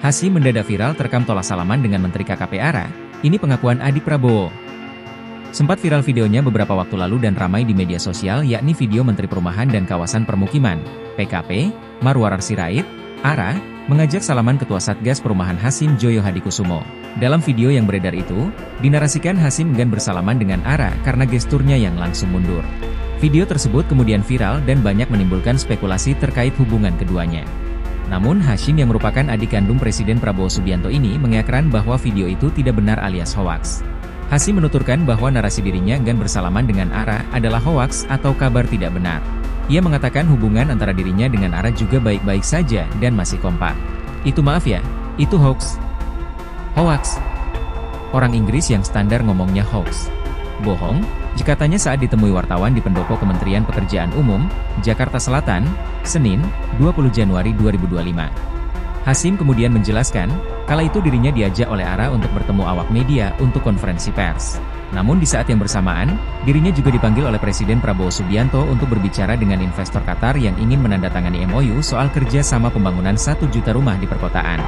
Hasyim mendadak viral terekam tolak salaman dengan Menteri KKP ARA, ini pengakuan adik Prabowo. Sempat viral videonya beberapa waktu lalu dan ramai di media sosial yakni video Menteri Perumahan dan Kawasan Permukiman, PKP, Marwarar Sirait, ARA, mengajak salaman Ketua Satgas Perumahan Hasyim Joyo Hadikusumo. Dalam video yang beredar itu, dinarasikan Hasyim enggan bersalaman dengan ARA karena gesturnya yang langsung mundur. Video tersebut kemudian viral dan banyak menimbulkan spekulasi terkait hubungan keduanya. Namun Hasyim yang merupakan adik kandung Presiden Prabowo Subianto ini mengiakan bahwa video itu tidak benar alias hoaks. Hasyim menuturkan bahwa narasi dirinya enggan bersalaman dengan ARA adalah hoaks atau kabar tidak benar. Ia mengatakan hubungan antara dirinya dengan ARA juga baik-baik saja dan masih kompak. Itu maaf ya, itu hoaks. Hoaks. Orang Inggris yang standar ngomongnya hoaks. Bohong, jika tanya saat ditemui wartawan di pendopo Kementerian Pekerjaan Umum, Jakarta Selatan, Senin, 20 Januari 2025. Hasyim kemudian menjelaskan, kala itu dirinya diajak oleh ARA untuk bertemu awak media untuk konferensi pers. Namun di saat yang bersamaan, dirinya juga dipanggil oleh Presiden Prabowo Subianto untuk berbicara dengan investor Qatar yang ingin menandatangani MOU soal kerja sama pembangunan 1 juta rumah di perkotaan.